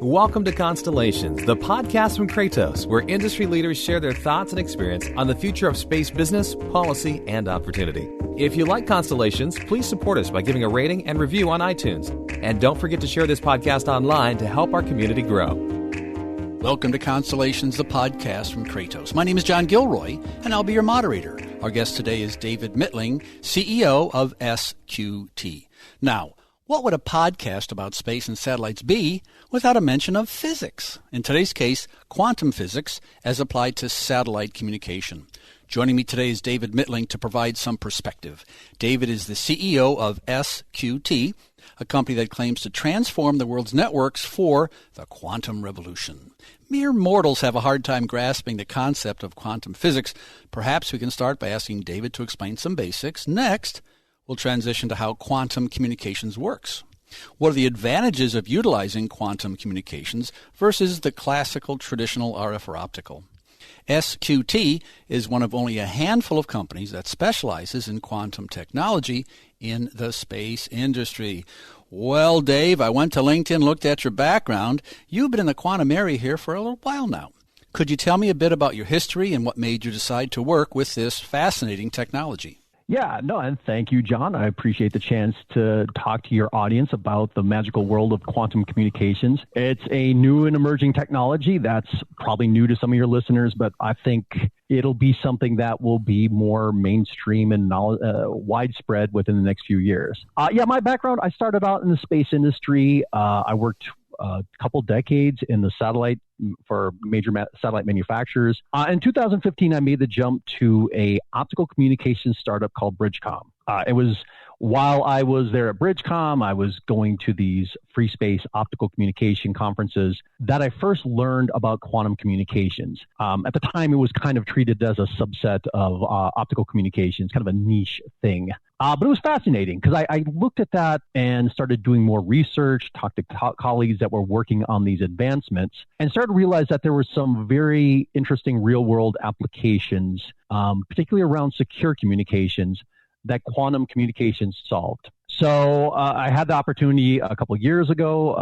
Welcome to Constellations, the podcast from Kratos, where industry leaders share their thoughts and experience on the future of space business, policy, and opportunity. If you like Constellations, please support us by giving a rating and review on iTunes. And don't forget to share this podcast online to help our community grow. Welcome to Constellations, the podcast from Kratos. My name is John Gilroy, and I'll be your moderator. Our guest today is David Mitlyng, CEO of SQT. Now, what would a podcast about space and satellites be without a mention of physics? In today's case, quantum physics as applied to satellite communication. Joining me today is David Mitlyng to provide some perspective. David is the CEO of SQT, a company that claims to transform the world's networks for the quantum revolution. Mere mortals have a hard time grasping the concept of quantum physics. Perhaps we can start by asking David to explain some basics. Next, we'll transition to how quantum communications works. What are the advantages of utilizing quantum communications versus the classical traditional RF or optical? SQT is one of only a handful of companies that specializes in quantum technology in the space industry. Well, Dave, I went to LinkedIn, looked at your background. You've been in the quantum area here for a little while now. Could you tell me a bit about your history and what made you decide to work with this fascinating technology? Yeah, no, and thank you, John. I appreciate the chance to talk to your audience about the magical world of quantum communications. It's a new and emerging technology that's probably new to some of your listeners, but I think it'll be something that will be more mainstream and widespread within the next few years. My background, I started out in the space industry. I worked a couple decades in the satellite for major satellite manufacturers. In 2015, I made the jump to a optical communications startup called Bridgecom. It was while I was there at Bridgecom, I was going to these free space optical communication conferences that I first learned about quantum communications. At the time, it was kind of treated as a subset of optical communications, kind of a niche thing. But it was fascinating because I looked at that and started doing more research, talked to colleagues that were working on these advancements, and started to realize that there were some very interesting real-world applications, particularly around secure communications, that quantum communications solved. So I had the opportunity a couple of years ago.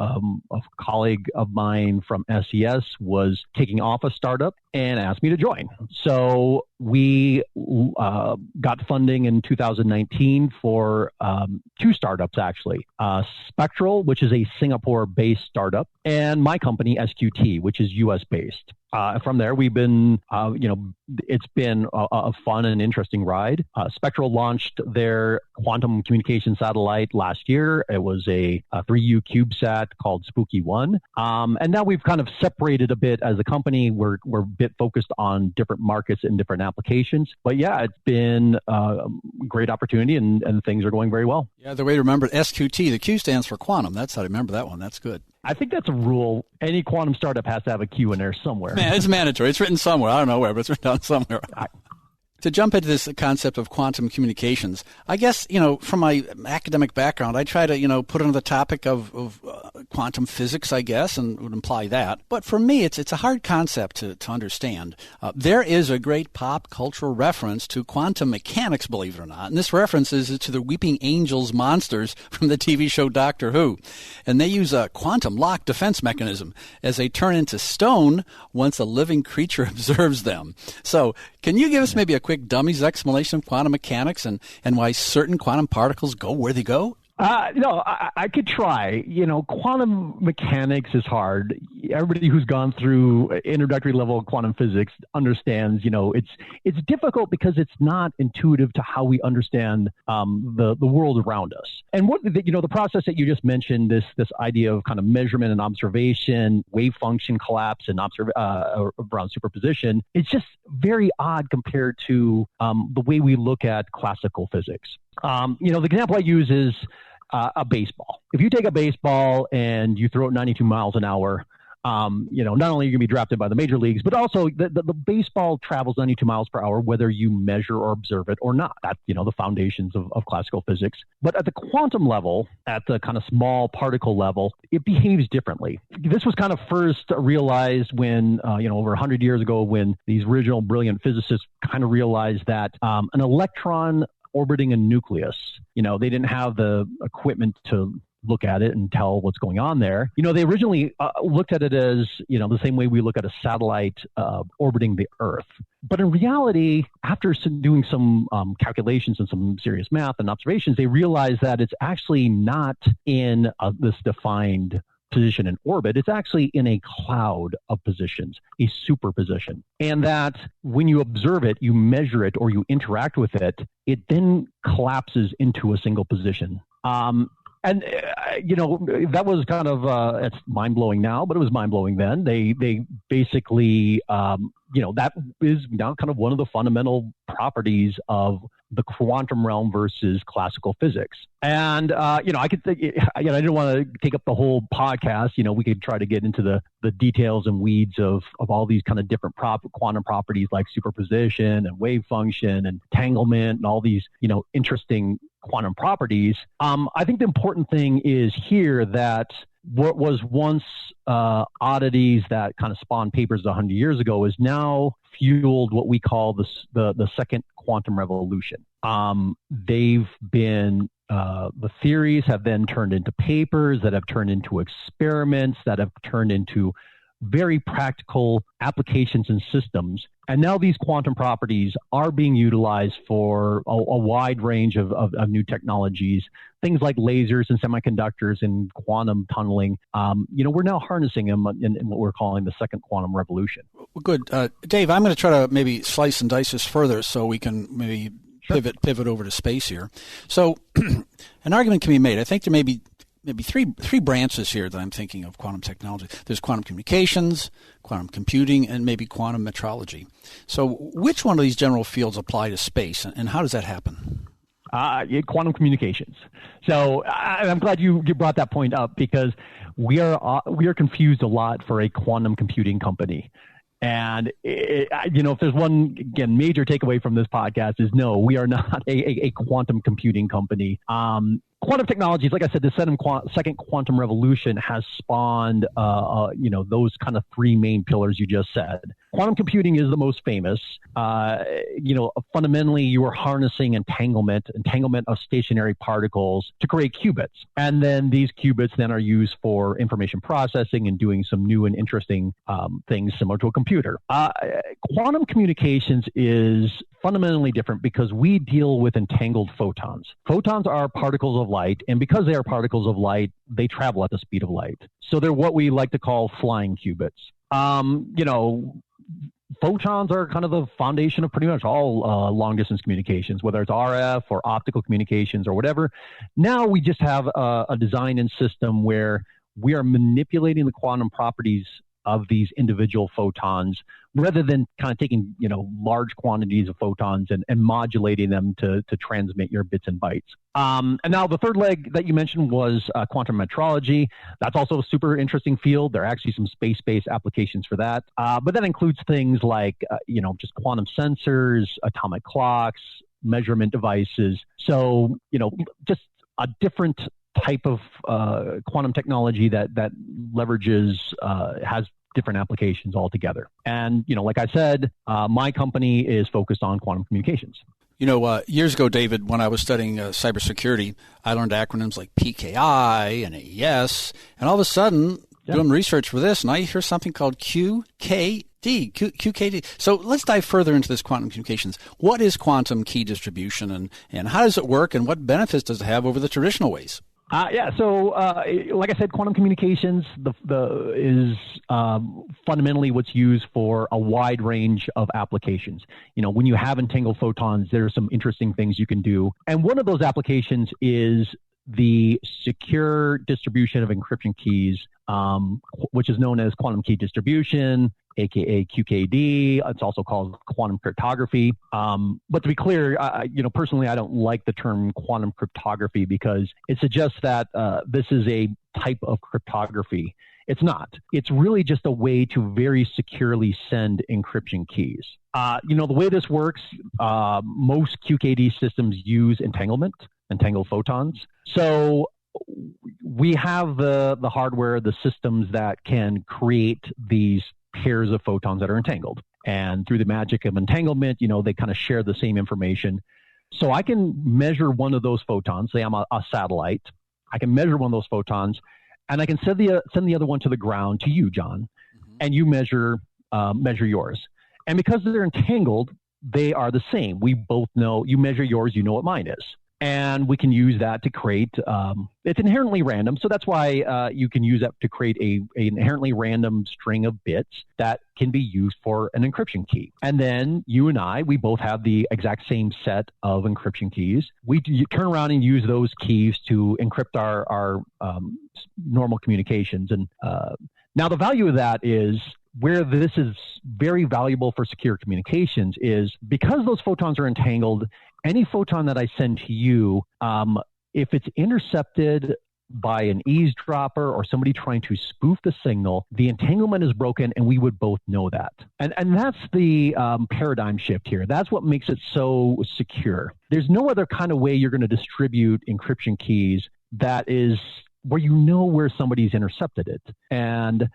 A colleague of mine from SES was kicking off a startup and asked me to join. So we got funding in 2019 for two startups, actually. Spectral, which is a Singapore-based startup, and my company, SQT, which is U.S.-based. From there, we've been, it's been a fun and interesting ride. Spectral launched their quantum communication satellite last year. It was a 3U CubeSat called Spooky One. And now we've kind of separated a bit as a company. We're a bit focused on different markets and different applications. But yeah, it's been a great opportunity and things are going very well. Yeah, the way to remember SQT, the Q stands for quantum. That's how to remember that one. That's good. I think that's a rule. Any quantum startup has to have a Q in there somewhere. Man, it's mandatory. It's written somewhere. I don't know where, but it's written down somewhere. To jump into this concept of quantum communications, I guess, from my academic background, I try to, put on the topic of quantum physics, I guess, and would imply that. But for me, it's a hard concept to understand. There is a great pop cultural reference to quantum mechanics, believe it or not. And this reference is to the Weeping Angels monsters from the TV show Doctor Who. And they use a quantum lock defense mechanism as they turn into stone once a living creature observes them. So can you give us maybe a quick dummy's explanation of quantum mechanics and why certain quantum particles go where they go? I could try. Quantum mechanics is hard. Everybody who's gone through introductory level quantum physics understands, it's difficult because it's not intuitive to how we understand the world around us. And what the process that you just mentioned, this idea of kind of measurement and observation, wave function collapse and around superposition, it's just very odd compared to the way we look at classical physics. The example I use is a baseball. If you take a baseball and you throw it 92 miles an hour, not only are you going to be drafted by the major leagues, but also the baseball travels 92 miles per hour, whether you measure or observe it or not. That's, the foundations of classical physics. But at the quantum level, at the kind of small particle level, it behaves differently. This was kind of first realized when, over 100 years ago, when these original brilliant physicists kind of realized that an electron orbiting a nucleus, they didn't have the equipment to look at it and tell what's going on there. They originally looked at it as, the same way we look at a satellite orbiting the Earth. But in reality, after doing some calculations and some serious math and observations, they realized that it's actually not in this defined position in orbit. It's actually in a cloud of positions, a superposition. And that when you observe it, you measure it, or you interact with it, it then collapses into a single position. That was kind of, it's mind-blowing now, but it was mind-blowing then. They basically, that is now kind of one of the fundamental properties of the quantum realm versus classical physics. And, I could think, I didn't want to take up the whole podcast. We could try to get into the details and weeds of all these kind of different quantum properties like superposition and wave function and entanglement and all these, interesting quantum properties. I think the important thing is here that what was once oddities that kind of spawned papers 100 years ago is now fueled what we call the second quantum revolution. They've been the theories have then turned into papers that have turned into experiments that have turned into very practical applications and systems. And now these quantum properties are being utilized for a wide range of new technologies, things like lasers and semiconductors and quantum tunneling. We're now harnessing them in what we're calling the second quantum revolution. Well, good. Dave, I'm going to try to maybe slice and dice this further so we can maybe pivot over to space here. So an argument can be made. I think there may be maybe three branches here that I'm thinking of quantum technology. There's quantum communications, quantum computing, and maybe quantum metrology. So which one of these general fields apply to space, and how does that happen? Quantum communications. So I'm glad you brought that point up, because we are confused a lot for a quantum computing company. And, if there's one, again, major takeaway from this podcast is no, we are not a quantum computing company. Quantum technologies, like I said, the second quantum revolution has spawned, those kind of three main pillars you just said. Quantum computing is the most famous. Fundamentally, you are harnessing entanglement of stationary particles to create qubits. And then these qubits then are used for information processing and doing some new and interesting things similar to a computer. Quantum communications is fundamentally different because we deal with entangled photons. Photons are particles of light, and because they are particles of light, they travel at the speed of light. So they're what we like to call flying qubits. Photons are kind of the foundation of pretty much all long-distance communications, whether it's RF or optical communications or whatever. Now we just have a design and system where we are manipulating the quantum properties of these individual photons rather than kind of taking, large quantities of photons and modulating them to transmit your bits and bytes. And now the third leg that you mentioned was quantum metrology. That's also a super interesting field. There are actually some space-based applications for that. But that includes things like, just quantum sensors, atomic clocks, measurement devices. So, just a different type of quantum technology that leverages, has different applications altogether. And, like I said, my company is focused on quantum communications. Years ago, David, when I was studying cybersecurity, I learned acronyms like PKI and AES, and all of a sudden, doing research for this, and I hear something called QKD. So let's dive further into this quantum communications. What is quantum key distribution, and how does it work, and what benefits does it have over the traditional ways? So like I said, quantum communications is fundamentally what's used for a wide range of applications. When you have entangled photons, there are some interesting things you can do. And one of those applications is the secure distribution of encryption keys, which is known as quantum key distribution, aka QKD. It's also called quantum cryptography. But to be clear, personally, I don't like the term quantum cryptography because it suggests that this is a type of cryptography. It's not. It's really just a way to very securely send encryption keys. The way this works, most QKD systems use entangled photons. So we have the hardware, the systems that can create these pairs of photons that are entangled. And through the magic of entanglement, they kind of share the same information. So I can measure one of those photons, say I'm a satellite. I can measure one of those photons, and I can send the other one to the ground, to you, John, and you measure yours. And because they're entangled, they are the same. We both know, you measure yours, you know what mine is. And we can use that to create, it's inherently random. So that's why you can use that to create an inherently random string of bits that can be used for an encryption key. And then you and I, we both have the exact same set of encryption keys. We turn around and use those keys to encrypt our normal communications. And now the value of that is, where this is very valuable for secure communications is because those photons are entangled, any photon that I send to you, if it's intercepted by an eavesdropper or somebody trying to spoof the signal, the entanglement is broken and we would both know that. And that's the paradigm shift here. That's what makes it so secure. There's no other kind of way you're going to distribute encryption keys that is where you know where somebody's intercepted it. And,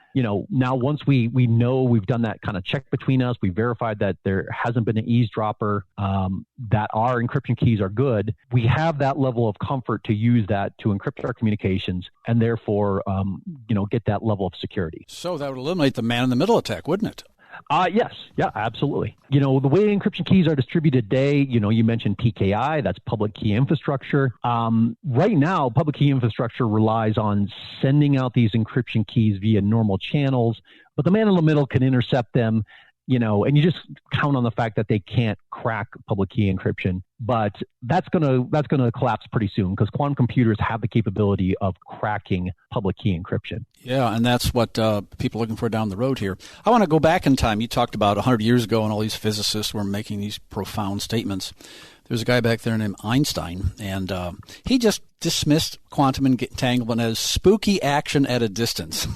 now once we know we've done that kind of check between us, we verified that there hasn't been an eavesdropper, that our encryption keys are good, we have that level of comfort to use that to encrypt our communications and therefore, get that level of security. So that would eliminate the man-in-the-middle attack, wouldn't it? Yes. Yeah, absolutely. The way encryption keys are distributed today, you mentioned PKI, that's public key infrastructure. Right now, public key infrastructure relies on sending out these encryption keys via normal channels, but the man in the middle can intercept them, and you just count on the fact that they can't crack public key encryption. But that's gonna collapse pretty soon because quantum computers have the capability of cracking public key encryption. Yeah, and that's what people are looking for down the road here. I want to go back in time. You talked about 100 years ago and all these physicists were making these profound statements. There's a guy back there named Einstein, and he just dismissed quantum entanglement as spooky action at a distance.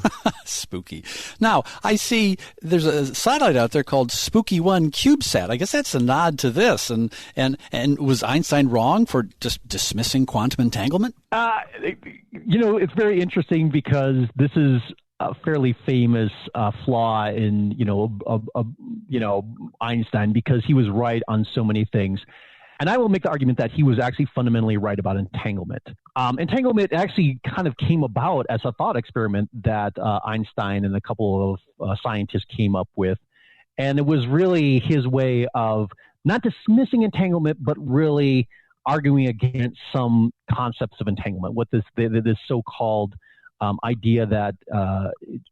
Spooky. Now, I see there's a satellite out there called Spooky One CubeSat. I guess that's a nod to this. And was Einstein wrong for just dismissing quantum entanglement? It's very interesting because this is a fairly famous flaw in, Einstein, because he was right on so many things. And I will make the argument that he was actually fundamentally right about entanglement. Entanglement actually kind of came about as a thought experiment that Einstein and a couple of scientists came up with. And it was really his way of not dismissing entanglement, but really arguing against some concepts of entanglement, what this so-called idea that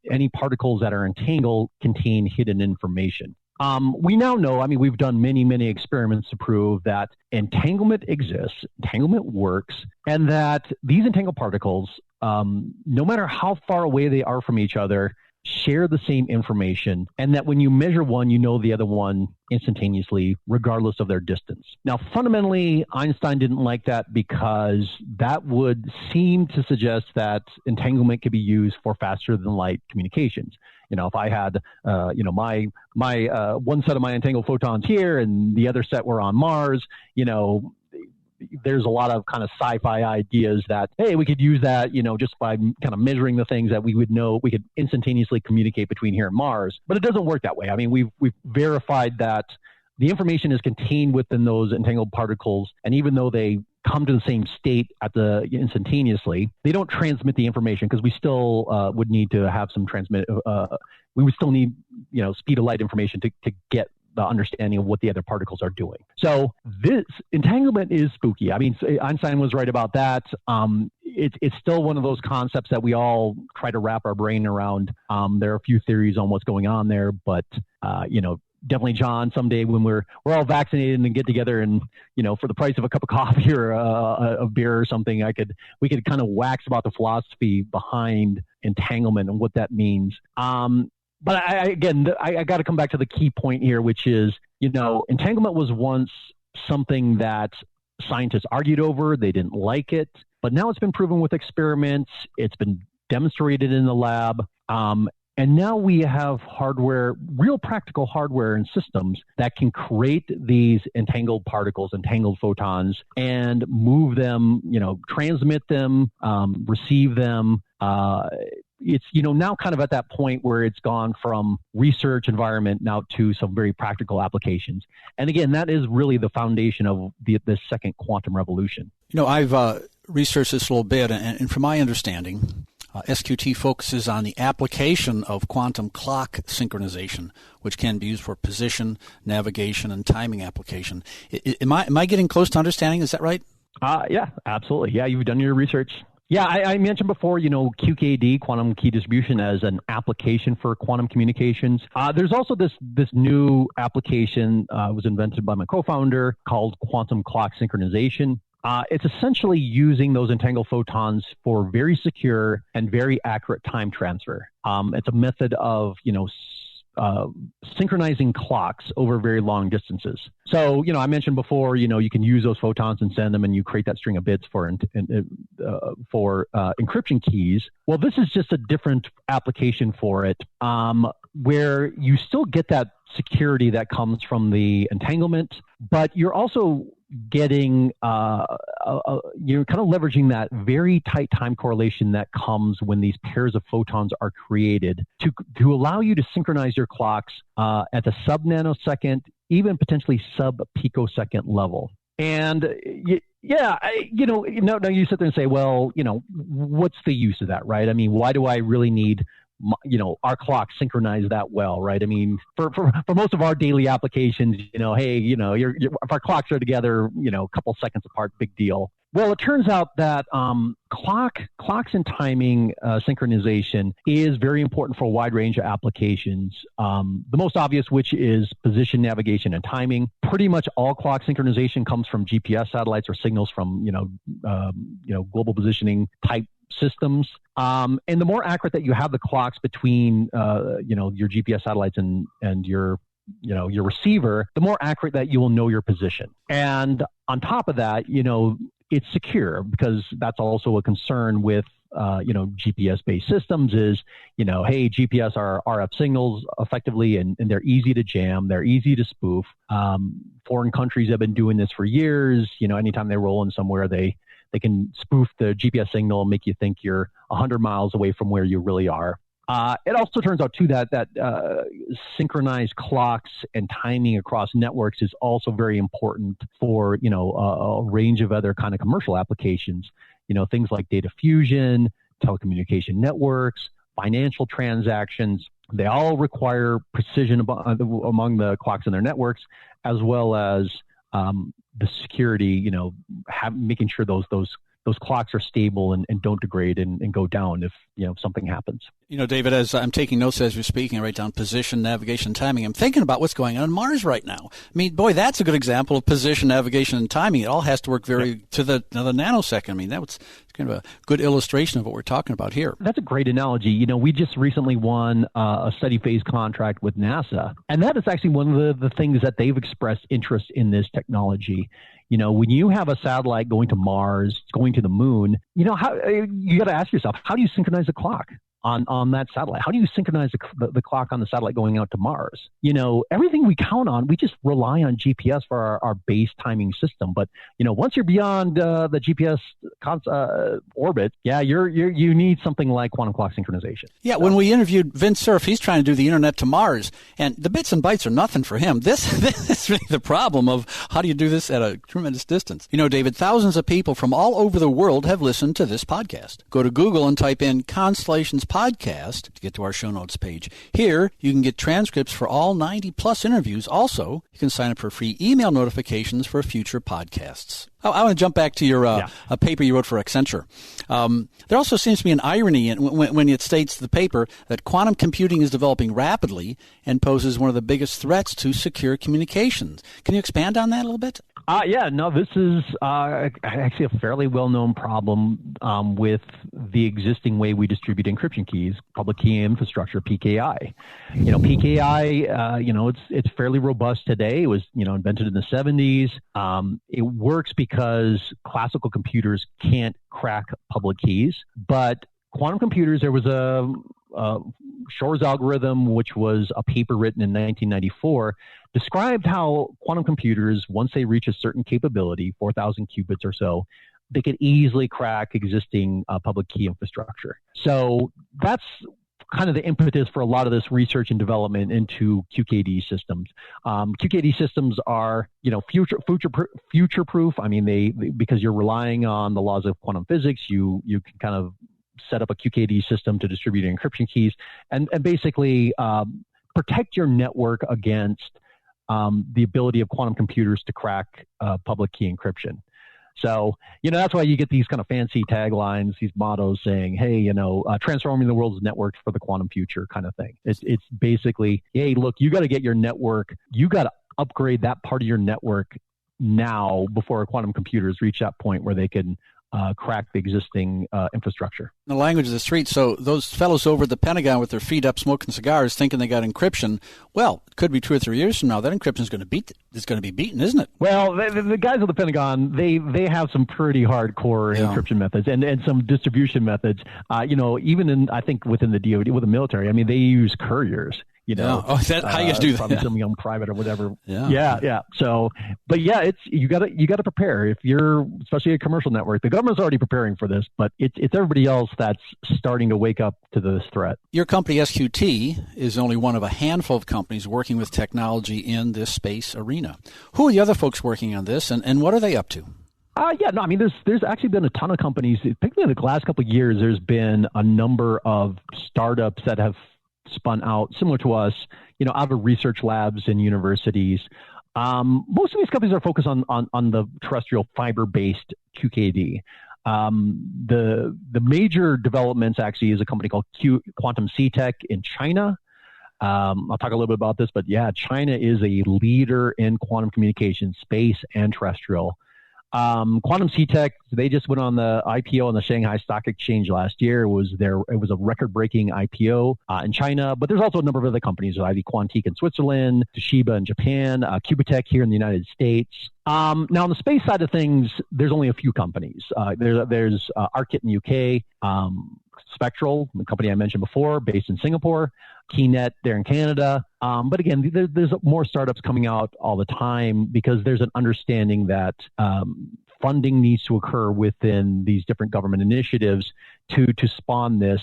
any particles that are entangled contain hidden information. We now know, we've done many, many experiments to prove that entanglement exists, entanglement works, and that these entangled particles, no matter how far away they are from each other, share the same information, and that when you measure one, you know the other one instantaneously, regardless of their distance. Now, fundamentally, Einstein didn't like that because that would seem to suggest that entanglement could be used for faster than light communications. If I had, my one set of my entangled photons here and the other set were on Mars, there's a lot of kind of sci-fi ideas that, hey, we could use that, just by kind of measuring the things that we would know, we could instantaneously communicate between here and Mars. But it doesn't work that way. We've verified that the information is contained within those entangled particles, and even though they come to the same state instantaneously, they don't transmit the information because we still would need to have some we would still need, speed of light information to get the understanding of what the other particles are doing. So this entanglement is spooky. Einstein was right about that. It's still one of those concepts that we all try to wrap our brain around. There are a few theories on what's going on there, but definitely, John, someday when we're all vaccinated and get together and, for the price of a cup of coffee or a beer or something, we could kind of wax about the philosophy behind entanglement and what that means. But I got to come back to the key point here, which is, entanglement was once something that scientists argued over. They didn't like it, but now it's been proven with experiments. It's been demonstrated in the lab. And now we have hardware, real practical hardware and systems that can create these entangled particles, entangled photons, and move them, transmit them, receive them. It's, now kind of at that point where it's gone from research environment now to some very practical applications. And again, that is really the foundation of this second quantum revolution. I've researched this a little bit, and from my understanding, SQT focuses on the application of quantum clock synchronization, which can be used for position, navigation, and timing application. Am I getting close to understanding? Is that right? Yeah, absolutely. Yeah, you've done your research. Yeah, I mentioned before, QKD, quantum key distribution, as an application for quantum communications. There's also this new application was invented by my co-founder called quantum clock synchronization. It's essentially using those entangled photons for very secure and very accurate time transfer. It's a method of, synchronizing clocks over very long distances. So, I mentioned before, you can use those photons and send them, and you create that string of bits for encryption keys. Well, this is just a different application for it, where you still get that security that comes from the entanglement, but you're also getting, you're kind of leveraging that very tight time correlation that comes when these pairs of photons are created to allow you to synchronize your clocks at the sub-nanosecond, even potentially sub-picosecond level. And now you sit there and say, well, what's the use of that, right? I mean, why do I really need our clock synchronized that well, right? I mean, for most of our daily applications, if our clocks are together, a couple seconds apart, big deal. Well, it turns out that clocks and timing synchronization is very important for a wide range of applications. The most obvious, which is position, navigation, and timing. Pretty much all clock synchronization comes from GPS satellites or signals from global positioning type systems. And the more accurate that you have the clocks between, your GPS satellites and your receiver, the more accurate that you will know your position. And on top of that, it's secure, because that's also a concern with, GPS-based systems is, hey, GPS are RF signals effectively, and they're easy to jam. They're easy to spoof. Foreign countries have been doing this for years. Anytime they roll in somewhere, they can spoof the GPS signal and make you think you're 100 miles away from where you really are. It also turns out, too, that synchronized clocks and timing across networks is also very important for, a range of other kind of commercial applications. Things like data fusion, telecommunication networks, financial transactions. They all require precision among the clocks in their networks, as well as the security, making sure those clocks are stable and don't degrade and go down if something happens. David, as I'm taking notes as you're speaking, I write down position, navigation, timing. I'm thinking about what's going on Mars right now. I mean, boy, that's a good example of position, navigation, and timing. It all has to work to the nanosecond. I mean, that's kind of a good illustration of what we're talking about here. That's a great analogy. We just recently won a study phase contract with NASA, and that is actually one of the things that they've expressed interest in this technology. When you have a satellite going to Mars, going to the moon, how you got to ask yourself, how do you synchronize the clock on that satellite? How do you synchronize the clock on the satellite going out to Mars? Everything we count on, we just rely on GPS for our base timing system. But, once you're beyond the GPS orbit, you need something like quantum clock synchronization. Yeah, when we interviewed Vince Cerf, he's trying to do the internet to Mars, and the bits and bytes are nothing for him. This is really the problem of how do you do this at a tremendous distance. David, thousands of people from all over the world have listened to this podcast. Go to Google and type in Constellations Podcast to get to our show notes page. Here, you can get transcripts for all 90-plus interviews. Also, you can sign up for free email notifications for future podcasts. I want to jump back to your a paper you wrote for Accenture. There also seems to be an irony when it states the paper that quantum computing is developing rapidly and poses one of the biggest threats to secure communications. Can you expand on that a little bit? This is actually a fairly well-known problem with the existing way we distribute encryption keys, public key infrastructure, PKI. PKI, it's fairly robust today. It was, invented in the 70s. It works because classical computers can't crack public keys, but quantum computers, there was a Shor's algorithm, which was a paper written in 1994, described how quantum computers, once they reach a certain capability, 4,000 qubits or so, they could easily crack existing public key infrastructure. So that's kind of the impetus for a lot of this research and development into QKD systems. QKD systems are, future proof. I mean, they because you're relying on the laws of quantum physics, you can kind of set up a QKD system to distribute encryption keys and basically protect your network against the ability of quantum computers to crack public key encryption. So, that's why you get these kind of fancy taglines, these mottos saying, hey, transforming the world's networks for the quantum future kind of thing. It's basically, hey, look, you got to get your network, you got to upgrade that part of your network now before quantum computers reach that point where they can crack the existing infrastructure. The language of the street. So those fellows over at the Pentagon with their feet up smoking cigars thinking they got encryption, well, it could be 2 or 3 years from now. That encryption is going to be beaten, isn't it? Well, the guys at the Pentagon, they have some pretty hardcore encryption methods and some distribution methods. Even in, I think within the DoD, with the military, I mean, they use couriers. Is that how you do that? Probably some young private or whatever. Yeah. So, but yeah, it's you got to prepare if you're, especially a commercial network. The government's already preparing for this, but it's everybody else that's starting to wake up to this threat. Your company SQT is only one of a handful of companies working with technology in this space arena. Who are the other folks working on this, and what are they up to? There's actually been a ton of companies, particularly in the last couple of years. There's been a number of startups that have spun out similar to us, out of research labs and universities. Most of these companies are focused on the terrestrial fiber-based QKD. The major developments actually is a company called Quantum C-Tech in China. I'll talk a little bit about this, but yeah, China is a leader in quantum communication, space and terrestrial. Quantum C-Tech, they just went on the IPO on the Shanghai Stock Exchange last year. It was a record-breaking IPO in China, but there's also a number of other companies, IV Quantique in Switzerland, Toshiba in Japan, Cubitech here in the United States. Now, on the space side of things, there's only a few companies. There's ARKit in the UK, Spectral, the company I mentioned before, based in Singapore, Keynet there in Canada. But again, there's more startups coming out all the time because there's an understanding that funding needs to occur within these different government initiatives to spawn this.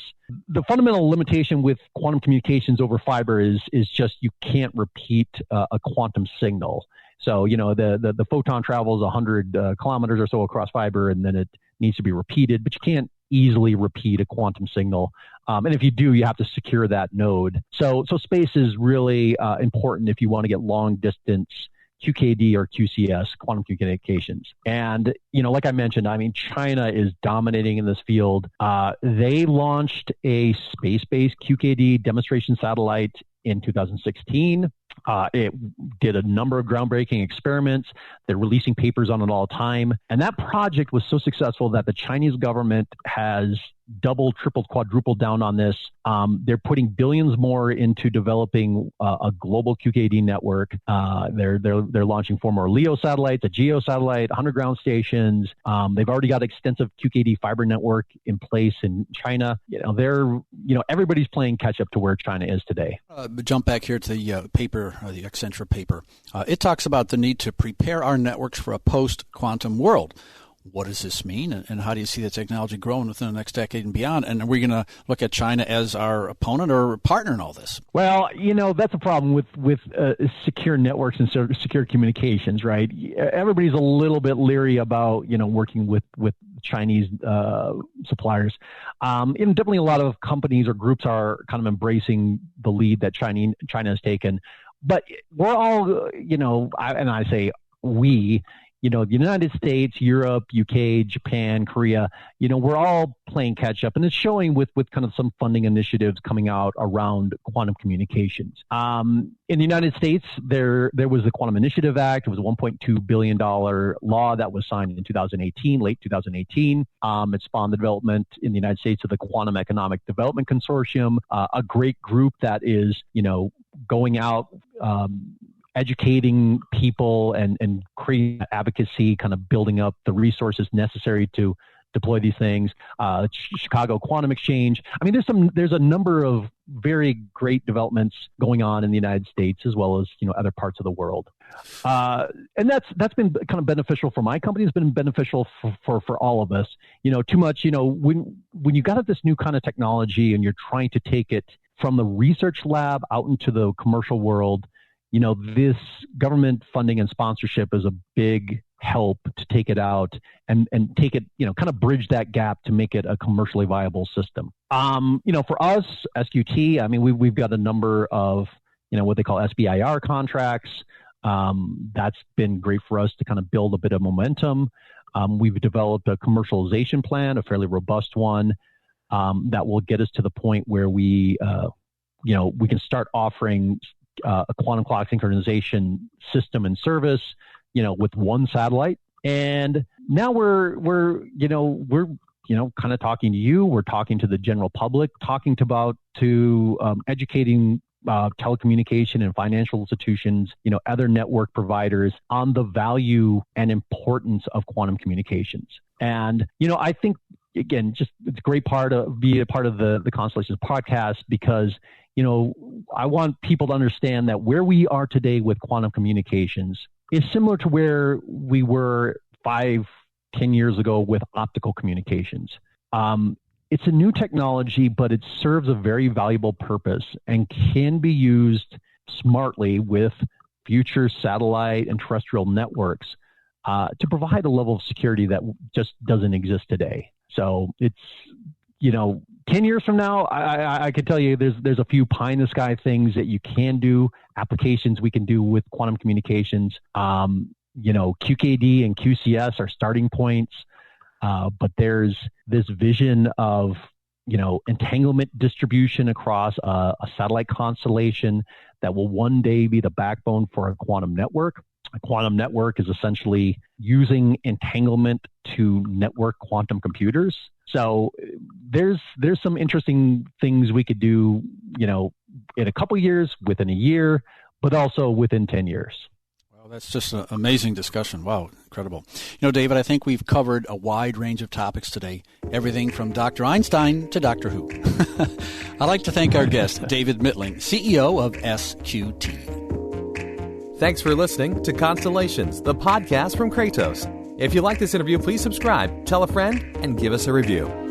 The fundamental limitation with quantum communications over fiber is just you can't repeat a quantum signal. So, the photon travels 100 kilometers or so across fiber, and then it needs to be repeated, but you can't easily repeat a quantum signal. And if you do, you have to secure that node. So space is really important if you want to get long distance QKD or QCS, quantum communications. And, like I mentioned, China is dominating in this field. They launched a space-based QKD demonstration satellite in 2016. It did a number of groundbreaking experiments. They're releasing papers on it all the time. And that project was so successful that the Chinese government has doubled, tripled, quadrupled down on this. They're putting billions more into developing a global QKD network. They're launching 4 more LEO satellites, a GEO satellite, 100 ground stations. They've already got extensive QKD fiber network in place in China. Everybody's playing catch up to where China is today. Jump back here to the paper, the Accenture paper. It talks about the need to prepare our networks for a post-quantum world. What does this mean, and how do you see the technology growing within the next decade and beyond? And are we going to look at China as our opponent or partner in all this? Well, that's a problem with secure networks and secure communications, right? Everybody's a little bit leery about, working with Chinese suppliers. And definitely a lot of companies or groups are kind of embracing the lead that China has taken. But we're all, and I say we, the United States, Europe, UK, Japan, Korea, we're all playing catch up, and it's showing with kind of some funding initiatives coming out around quantum communications. In the United States, there was the Quantum Initiative Act. It was a $1.2 billion law that was signed in 2018, late 2018. It spawned the development in the United States of the Quantum Economic Development Consortium, a great group that is, going out, educating people and creating advocacy, kind of building up the resources necessary to deploy these things. Chicago Quantum Exchange. There's a number of very great developments going on in the United States as well as other parts of the world. And that's been kind of beneficial for my company. It's been beneficial for all of us. Too much, when you got this new kind of technology and you're trying to take it from the research lab out into the commercial world, this government funding and sponsorship is a big help to take it out and take it, kind of bridge that gap to make it a commercially viable system. For us, SQT, I mean, we've got a number of, what they call SBIR contracts. That's been great for us to kind of build a bit of momentum. We've developed a commercialization plan, a fairly robust one, that will get us to the point where we can start offering a quantum clock synchronization system and service, with one satellite. And now we're kind of talking to you. We're talking to the general public, talking about educating telecommunication and financial institutions, other network providers on the value and importance of quantum communications. And, I think, again, just it's a great be a part of the Constellations podcast because, I want people to understand that where we are today with quantum communications is similar to where we were 5-10 years ago with optical communications. It's a new technology, but it serves a very valuable purpose and can be used smartly with future satellite and terrestrial networks to provide a level of security that just doesn't exist today. So it's, 10 years from now, I could tell you there's a few pie in the sky things that you can do, applications we can do with quantum communications. QKD and QCS are starting points. But there's this vision of, entanglement distribution across a satellite constellation that will one day be the backbone for a quantum network. A quantum network is essentially using entanglement to network quantum computers. So there's some interesting things we could do, in a couple years, within a year, but also within 10 years. Well, that's just an amazing discussion. Wow, incredible. David, I think we've covered a wide range of topics today, everything from Dr. Einstein to Doctor Who. I'd like to thank our guest, David Mitlyng, CEO of SQT. Thanks for listening to Constellations, the podcast from Kratos. If you like this interview, please subscribe, tell a friend, and give us a review.